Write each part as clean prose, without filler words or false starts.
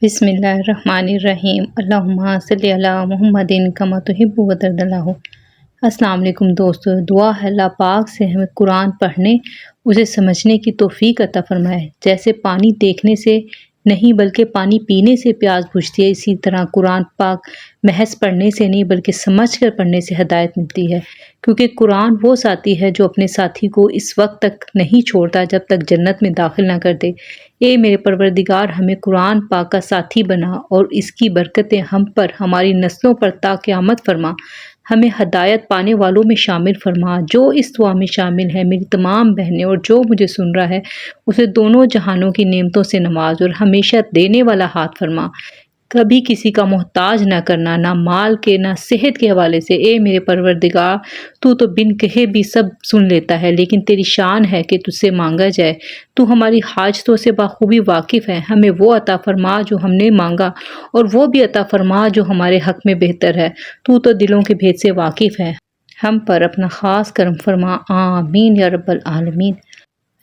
बिस्मिल्लाहिर्रहमानिर्रहीम अल्लाहुम्मा सल्ली अला मुहम्मदिन कमा तुहिब्बु व तर्दल्लाहु। अस्सलाम वालेकुम दोस्तों, दुआ है अल्लाह पाक से हमें कुरान पढ़ने, उसे समझने की तौफीक अता फरमाए। जैसे पानी देखने से नहीं बल्कि पानी पीने से प्यास बुझती है, इसी तरह कुरान पाक महज़ पढ़ने से नहीं बल्कि समझ कर पढ़ने से हिदायत मिलती है। क्योंकि कुरान वो साथी है जो अपने साथी को इस वक्त तक नहीं छोड़ता जब तक जन्नत में दाखिल ना कर दे। ए मेरे परवरदिगार, हमें कुरान पाक का साथी बना और इसकी बरकतें हम पर, हमारी नस्लों पर ता क़यामत फरमा। हमें हदायत पाने वालों में शामिल फरमा। जो इस दुआ में शामिल है, मेरी तमाम बहनें और जो मुझे सुन रहा है, उसे दोनों जहानों की नेमतों से नवाज और हमेशा देने वाला हाथ फरमा। कभी किसी का मोहताज ना करना, ना माल के ना सेहत के हवाले से। ए मेरे परवरदिगार, तू तो बिन कहे भी सब सुन लेता है, लेकिन तेरी शान है कि तुझसे मांगा जाए। तू हमारी हाजतों से बाखूबी वाकिफ़ है। हमें वो अता फरमा जो हमने मांगा, और वो भी अता फरमा जो हमारे हक में बेहतर है। तू तो दिलों के भेद से वाकिफ़ है। हम पर अपना ख़ास करम फरमा। आमीन या रब्बल आलमीन।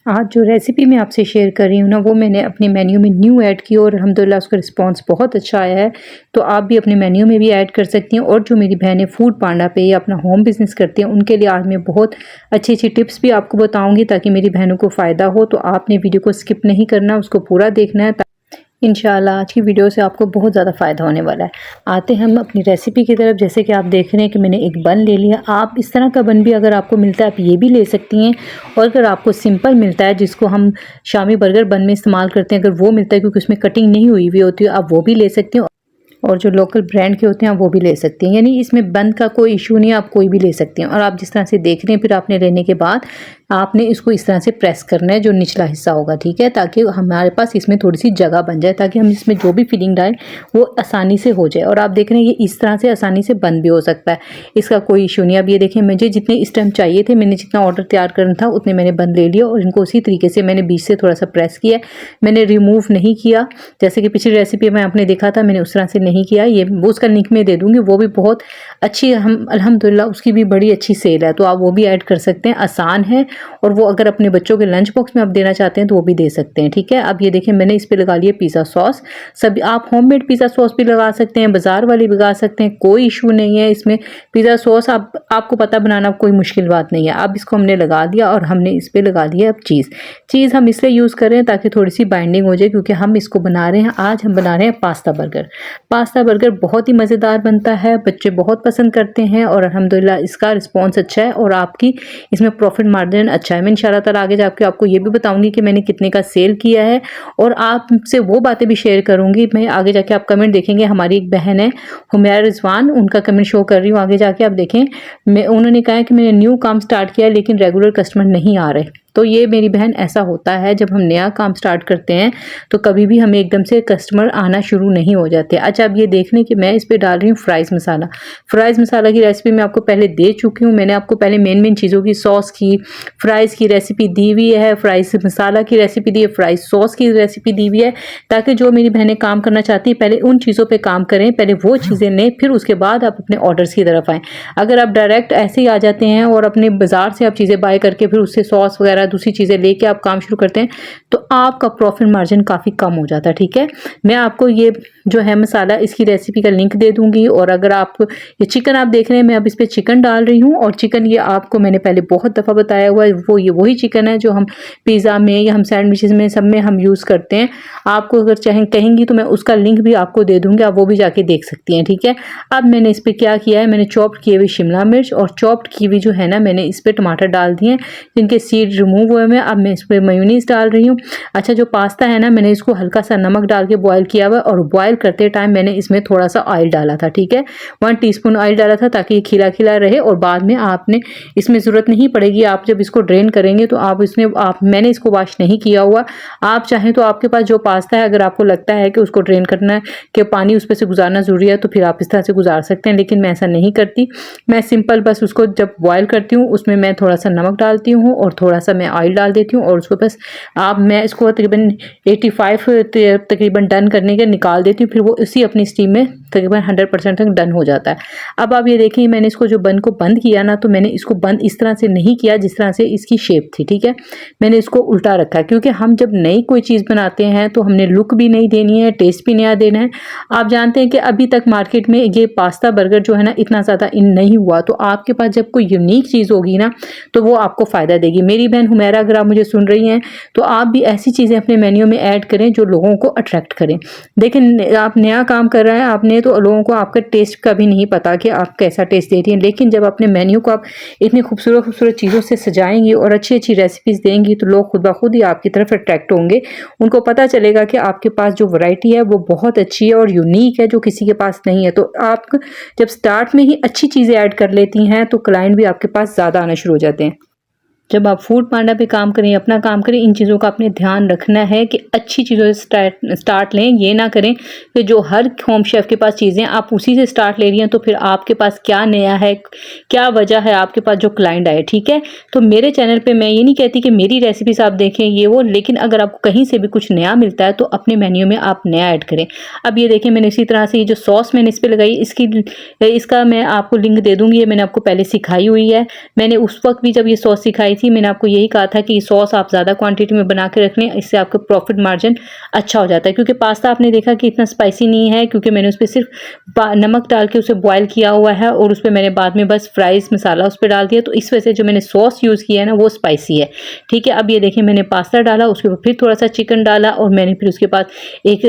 आज जो रेसिपी मैं आपसे शेयर कर रही हूँ ना, वो मैंने अपने मेन्यू में न्यू ऐड की और अल्हम्दुलिल्लाह उसका रिस्पांस बहुत अच्छा आया है। तो आप भी अपने मेन्यू में भी ऐड कर सकती हैं। और जो मेरी बहनें फूड पांडा पे या अपना होम बिज़नेस करती हैं, उनके लिए आज मैं बहुत अच्छी अच्छी टिप्स भी आपको बताऊँगी ताकि मेरी बहनों को फ़ायदा हो। तो आपने वीडियो को स्किप नहीं करना, उसको पूरा देखना है। इंशाल्लाह आज की वीडियो से आपको बहुत ज़्यादा फ़ायदा होने वाला है। आते हैं हम अपनी रेसिपी की तरफ। जैसे कि आप देख रहे हैं कि मैंने एक बन ले लिया। आप इस तरह का बन भी अगर आपको मिलता है आप ये भी ले सकती हैं, और अगर आपको सिंपल मिलता है जिसको हम शामी बर्गर बन में इस्तेमाल करते हैं, अगर वो मिलता है क्योंकि उसमें कटिंग नहीं हुई हुई होती है, आप वो भी ले सकती हैं। और जो लोकल ब्रांड के होते हैं वो भी ले सकती हैं, यानी इसमें बंद का कोई इशू नहीं है, आप कोई भी ले सकते हैं। और आप जिस तरह से देख रहे हैं, फिर आपने लेने के बाद आपने इसको इस तरह से प्रेस करना है, जो निचला हिस्सा होगा, ठीक है, ताकि हमारे पास इसमें थोड़ी सी जगह बन जाए, ताकि हम इसमें जो भी फिलिंग डालें वो आसानी से हो जाए। और आप देख रहे हैं ये इस तरह से आसानी से बंद भी हो सकता है, इसका कोई इशू नहीं। अब ये देखें, मुझे जितने इस टाइम चाहिए थे, मैंने जितना ऑर्डर तैयार करना था उतने मैंने बंद ले लिया, और इनको उसी तरीके से मैंने बीच से थोड़ा सा प्रेस किया। मैंने रिमूव नहीं किया, जैसे कि पिछली रेसिपी में आपने देखा था, मैंने उस तरह से नहीं किया। ये वो उसका लिंक में दे दूंगी, वो भी बहुत अच्छी, हम अल्हम्दुलिल्लाह उसकी भी बड़ी अच्छी सेल है, तो आप वो भी ऐड कर सकते हैं। आसान है, और वो अगर अपने बच्चों के लंच बॉक्स में आप देना चाहते हैं तो वो भी दे सकते हैं, ठीक है। अब ये देखें, मैंने इस पे लगा लिया पिज़्ज़ा सॉस। सभी आप होममेड पिज़्ज़ा सॉस भी लगा सकते हैं, बाजार वाली भी लगा सकते हैं, कोई इशू नहीं है इसमें। पिज़्ज़ा सॉस आपको पता बनाना कोई मुश्किल बात नहीं है। अब इसको हमने लगा दिया और हमने इस पर लगा दिया अब चीज़ हम इसलिए यूज़ कर रहे हैं ताकि थोड़ी सी बाइंडिंग हो जाए, क्योंकि हम इसको बना रहे हैं, आज हम बना रहे हैं पास्ता बर्गर। पास्ता बर्गर बहुत ही मज़ेदार बनता है, बच्चे बहुत पसंद करते हैं, और अल्हम्दुलिल्लाह इसका रिस्पांस अच्छा है और आपकी इसमें प्रॉफिट मार्जिन अच्छा है। मैं इंशाल्लाह ताला आगे जाके आपको ये भी बताऊंगी कि मैंने कितने का सेल किया है, और आपसे वो बातें भी शेयर करूंगी। मैं आगे जाके आप कमेंट देखेंगे, हमारी एक बहन है हुमैरा रिजवान, उनका कमेंट शो कर रही हूँ, आगे जाके आप देखें। उन्होंने कहा है कि मैंने न्यू काम स्टार्ट किया है लेकिन रेगुलर कस्टमर नहीं आ रहे। तो ये मेरी बहन, ऐसा होता है जब हम नया काम स्टार्ट करते हैं तो कभी भी हमें एकदम से कस्टमर आना शुरू नहीं हो जाते। अच्छा, अब ये देख लें कि मैं इस पर डाल रही हूँ फ्राइज़ मसाला। फ्राइज़ मसाला की रेसिपी मैं आपको पहले दे चुकी हूँ। मैंने आपको पहले मेन चीज़ों की, सॉस की, फ्राइज़ की रेसिपी दी हुई है, फ्राइज़ मसाला की रेसिपी दी है, फ्राइज़ सॉस की रेसिपी दी हुई है, ताकि जो मेरी बहनें काम करना चाहती हैं पहले उन चीज़ों पर काम करें, पहले वो चीज़ें लें, फिर उसके बाद आप अपने ऑर्डर्स की तरफ आएँ। अगर आप डायरेक्ट ऐसे ही आ जाते हैं और अपने बाज़ार से आप चीज़ें बाय करके फिर उससे सॉस वगैरह दूसरी चीज़ें लेके आप काम शुरू करते हैं तो आपका प्रॉफिट मार्जिन काफ़ी कम हो जाता है, ठीक है। मैं आपको ये जो है मसाला, इसकी रेसिपी का लिंक दे दूंगी। और अगर आप ये चिकन आप देख रहे हैं, मैं अब इस पर चिकन डाल रही हूँ, और चिकन ये आपको मैंने पहले बहुत दफ़ा बताया हुआ है, वो ये वही चिकन है जो हम पिज़्ज़ा में या हम सैंडविचेस में सब में हम यूज़ करते हैं। आपको अगर चाहें कहेंगी तो मैं उसका लिंक भी आपको दे दूंगी, आप वो भी जाके देख सकती हैं, ठीक है। अब मैंने इस पर क्या किया है, मैंने चॉप्ड किए हुए शिमला मिर्च और चॉप्ड की हुई जो है ना, मैंने इस पर टमाटर डाल दिए हैं जिनके सीड रिमूव हुए हैं। अब मैं इस पर मेयोनीज डाल रही हूँ। अच्छा, जो पास्ता है ना, मैंने इसको हल्का सा नमक डाल के बॉयल किया हुआ, और बॉयल करते टाइम मैंने इसमें थोड़ा सा ऑयल डाला था, ठीक है, 1 टीस्पून ऑयल डाला था ताकि ये खिला खिला रहे। और बाद में आपने इसमें ज़रूरत नहीं पड़ेगी, आप जब इसको ड्रेन करेंगे तो आप इसमें मैंने इसको वॉश नहीं किया हुआ। आप चाहें तो आपके पास जो पास्ता है, अगर आपको लगता है कि उसको ड्रेन करना है, कि पानी उस पर से गुजारना ज़रूरी है, तो फिर आप इस तरह से गुजार सकते हैं, लेकिन मैं ऐसा नहीं करती। मैं सिंपल बस उसको जब बॉयल करती हूँ उसमें मैं थोड़ा सा नमक डालती हूँ और थोड़ा सा मैं ऑयल डाल देती हूँ और उसको बस मैं इसको तकरीबन 85 तकरीबन डन करने के निकाल देती हूँ। फिर वो इसी अपनी स्टीम में तकरीबन 100% तक डन हो जाता है। अब आप ये देखिए मैंने इसको जो बन को बंद किया ना, तो मैंने इसको बंद इस तरह से नहीं किया जिस तरह से इसकी शेप थी, ठीक है। मैंने इसको उल्टा रखा क्योंकि हम जब नई कोई चीज़ बनाते हैं तो हमने लुक भी नहीं देनी है, टेस्ट भी नया देना है। आप जानते हैं कि अभी तक मार्केट में ये पास्ता बर्गर जो है ना इतना ज़्यादा इन नहीं हुआ, तो आपके पास जब कोई यूनिक चीज़ होगी ना तो वो आपको फ़ायदा देगी। मेरी बहन हुमैरा अगर आप मुझे सुन रही हैं तो आप भी ऐसी चीज़ें अपने मेन्यू में ऐड करें जो लोगों को अट्रैक्ट करें। देखिए आप नया काम कर रहे हैं आपने, तो लोगों को आपका टेस्ट का भी नहीं पता कि आप कैसा टेस्ट दे रही हैं, लेकिन जब अपने मेन्यू को आप इतनी खूबसूरत खूबसूरत चीज़ों से सजाएंगी और अच्छी अच्छी रेसिपीज़ देंगी तो लोग खुद ब खुद ही आपकी तरफ अट्रैक्ट होंगे। उनको पता चलेगा कि आपके पास जो वैरायटी है वो बहुत अच्छी है और यूनिक है, जो किसी के पास नहीं है। तो आप जब स्टार्ट में ही अच्छी चीज़ें ऐड कर लेती हैं तो क्लाइंट भी आपके पास ज़्यादा आना शुरू हो जाते हैं। जब आप फूड पांडा पे काम करें, अपना काम करें, इन चीज़ों का अपने ध्यान रखना है कि अच्छी चीज़ों से स्टार्ट लें। ये ना करें कि जो हर होम शेफ़ के पास चीज़ें आप उसी से स्टार्ट ले रही हैं तो फिर आपके पास क्या नया है, क्या वजह है आपके पास जो क्लाइंट आए, ठीक है। तो मेरे चैनल पे मैं ये नहीं कहती कि मेरी रेसिपीज़ आप देखें ये वो, लेकिन अगर आपको कहीं से भी कुछ नया मिलता है तो अपने मेन्यू में आप नया ऐड करें। अब ये देखें मैंने इसी तरह से ये जो सॉस मैंने इस पर लगाई इसका मैं आपको लिंक दे दूँगी, ये मैंने आपको पहले सिखाई हुई है। मैंने उस वक्त भी जब ये सॉस सिखाई थी मैंने आपको यही कहा था कि सॉस आप ज़्यादा क्वांटिटी में बना के रख लें, इससे आपका प्रॉफिट मार्जिन अच्छा हो जाता है। क्योंकि पास्ता आपने देखा कि इतना स्पाइसी नहीं है क्योंकि मैंने उस पर सिर्फ नमक डाल के उसे बॉयल किया हुआ है और उस पर मैंने बाद में बस फ्राइज मसाला उस पर डाल दिया, तो इस वजह से जो मैंने सॉस यूज़ किया है ना वो स्पाइसी है, ठीक है। अब ये देखिए मैंने पास्ता डाला, उसके ऊपर फिर थोड़ा सा चिकन डाला और मैंने फिर उसके बाद एक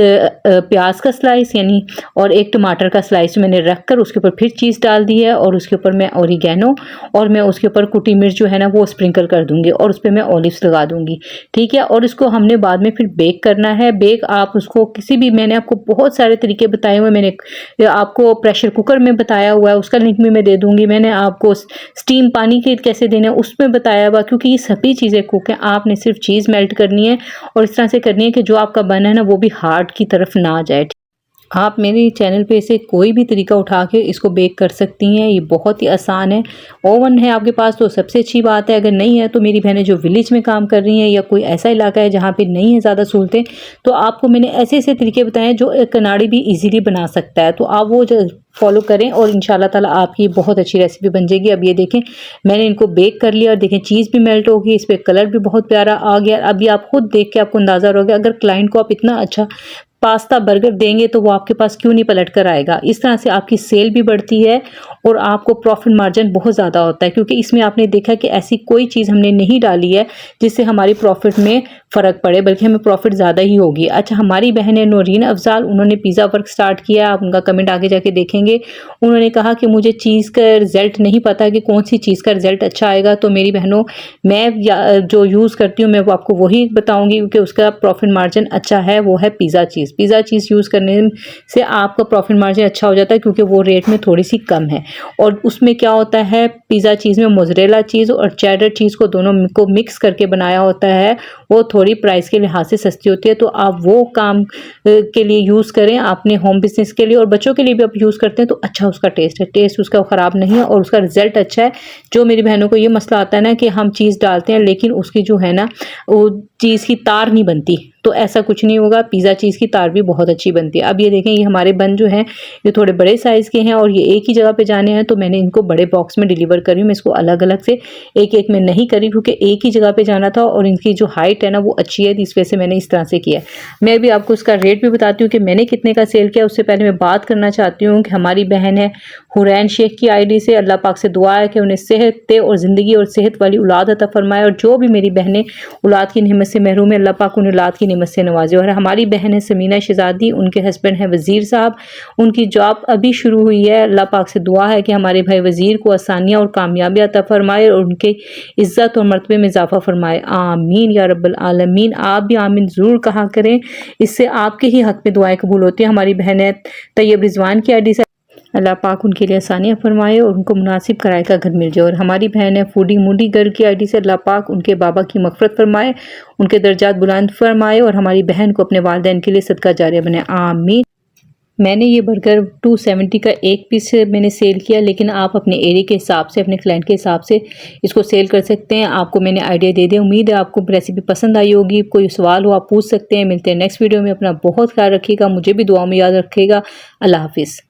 प्याज का स्लाइस यानी और एक टमाटर का स्लाइस मैंने रख कर उसके ऊपर फिर चीज़ डाल दी है और उसके ऊपर मैं ओरिगेनो और मैं उसके ऊपर कुटी मिर्च जो है ना वो स्प्रिंकल कर दूंगी और उस पर मैं ऑलिव्स लगा दूंगी, ठीक है। और इसको हमने बाद में फिर बेक करना है। बेक आप उसको किसी भी, मैंने आपको बहुत सारे तरीके बताए हुए, मैंने आपको प्रेशर कुकर में बताया हुआ है, उसका लिंक भी मैं दे दूंगी। मैंने आपको स्टीम पानी के कैसे देना है उसमें बताया हुआ, क्योंकि ये सभी चीज़ें कुक हैं। आपने सिर्फ चीज़ मेल्ट करनी है और इस तरह से करनी है कि जो आपका बन है ना वो भी हार्ड की तरफ ना जाए। आप मेरे चैनल पे से कोई भी तरीका उठा के इसको बेक कर सकती हैं, ये बहुत ही आसान है। ओवन है आपके पास तो सबसे अच्छी बात है, अगर नहीं है तो मेरी बहनें जो विलेज में काम कर रही हैं या कोई ऐसा इलाका है जहाँ पे नहीं है ज़्यादा सहूलतें, तो आपको मैंने ऐसे ऐसे तरीके बताए जो कनाड़ी भी ईजीली बना सकता है, तो आप वो फॉलो करें और इंशाल्लाह ताला आपकी बहुत अच्छी रेसिपी बन जाएगी। अब ये देखें मैंने इनको बेक कर लिया और देखें चीज़ भी मेल्ट होगी, इस पर कलर भी बहुत प्यारा आ गया। अभी आप खुद देख के आपको अंदाज़ा होगा अगर क्लाइंट को आप इतना अच्छा पास्ता बर्गर देंगे तो वो आपके पास क्यों नहीं पलट कर आएगा। इस तरह से आपकी सेल भी बढ़ती है और आपको प्रॉफिट मार्जिन बहुत ज़्यादा होता है, क्योंकि इसमें आपने देखा कि ऐसी कोई चीज़ हमने नहीं डाली है जिससे हमारी प्रॉफिट में फ़र्क पड़े, बल्कि हमें प्रॉफिट ज़्यादा ही होगी। अच्छा, हमारी बहन है नौरीन अफजाल, उन्होंने पिज़्ज़ा वर्क स्टार्ट किया, आप उनका कमेंट आगे जाके देखेंगे। उन्होंने कहा कि मुझे चीज़ का रिज़ल्ट नहीं पता कि कौन सी चीज़ का रिज़ल्ट अच्छा आएगा। तो मेरी बहनों, मैं जो यूज़ करती हूँ मैं वो आपको वही बताऊँगी क्योंकि उसका प्रॉफिट मार्जिन अच्छा है, वो है पिज़्ज़ा चीज़। पिज़्ज़ा चीज़ यूज़ करने से आपका प्रॉफिट मार्जिन अच्छा हो जाता है क्योंकि वो रेट में थोड़ी सी कम है। और उसमें क्या होता है, पिज़्ज़ा चीज़ में मोज़रेला चीज़ और चेडर चीज़ को दोनों को मिक्स करके बनाया होता है, वो थोड़ी प्राइस के लिहाज से सस्ती होती है। तो आप वो काम के लिए यूज़ करें, अपने होम बिजनेस के लिए और बच्चों के लिए भी आप यूज़ करते हैं तो अच्छा उसका टेस्ट है, टेस्ट उसका ख़राब नहीं है और उसका रिज़ल्ट अच्छा है। जो मेरी बहनों को ये मसला आता है ना कि हम चीज़ डालते हैं लेकिन उसकी जो है ना वो चीज़ की तार नहीं बनती, तो ऐसा कुछ नहीं होगा, पिज़्ज़ा चीज़ की तार भी बहुत अच्छी बनती है। अब ये देखें ये हमारे बन जो हैं ये थोड़े बड़े साइज़ के हैं और ये एक ही जगह पे जाने हैं, तो मैंने इनको बड़े बॉक्स में डिलीवर करी हूँ। मैं इसको अलग अलग से एक एक में नहीं करी क्योंकि एक ही जगह पे जाना था और इनकी जो हाइट है ना वो अच्छी है, इस वजह से मैंने इस तरह से किया। मैं भी आपको उसका रेट भी बताती हूँ कि मैंने कितने का सेल किया। उससे पहले मैं बात करना चाहती हूँ कि हमारी बहन है हुरैन शेख की आईडी से, अल्लाह पाक से दुआ है कि उन्हें सेहत और ज़िंदगी और सेहत वाली औलाद अता फरमाए, और जो भी मेरी बहनें औलाद की नेमत से महरूम है अल्लाह पाक उन्हें औलाद की नेमत से नवाजे। और हमारी बहन है समीना शहजादी, उनके हस्बैंड है वज़ीर साहब, उनकी जॉब अभी शुरू हुई है। अल्लाह पाक से दुआ है कि हमारे भाई वज़ीर को आसानियाँ और कामयाबी अता फरमाए और उनके इज़्ज़त और मर्तबे में इजाफा फरमाए, आमीन या रब्बल आलमीन। आप भी आमीन ज़रूर कहा करें, इससे आपके ही हक़ में दुआएं कबूल होती हैं। हमारी बहन है तैयब रिजवान की आईडी से, अल्लाह पाक उनके लिए आसानियाँ फरमाए और उनको मुनासिब किराए का घर मिल जाए। और हमारी बहन है फूडी मूडी गर्ल की आईडी से, अल्लाह पाक उनके बाबा की मग़फ़िरत फरमाए, उनके दर्जात बुलंद फरमाए और हमारी बहन को अपने वालिदैन के लिए सदका जारिया बनाए, आमीन। मैंने ये बर्गर 270 का एक पीस मैंने सेल किया, लेकिन आप अपने एरिया के हिसाब से, अपने क्लाइंट के हिसाब से इसको सेल कर सकते हैं। आपको मैंने आइडिया दे दिया। उम्मीद है आपको रेसिपी पसंद आई होगी। कोई सवाल हो आप पूछ सकते हैं। मिलते हैं नेक्स्ट वीडियो में। अपना बहुत ख्याल रखिएगा, मुझे भी दुआ में याद रखिएगा। अल्लाह हाफिज़।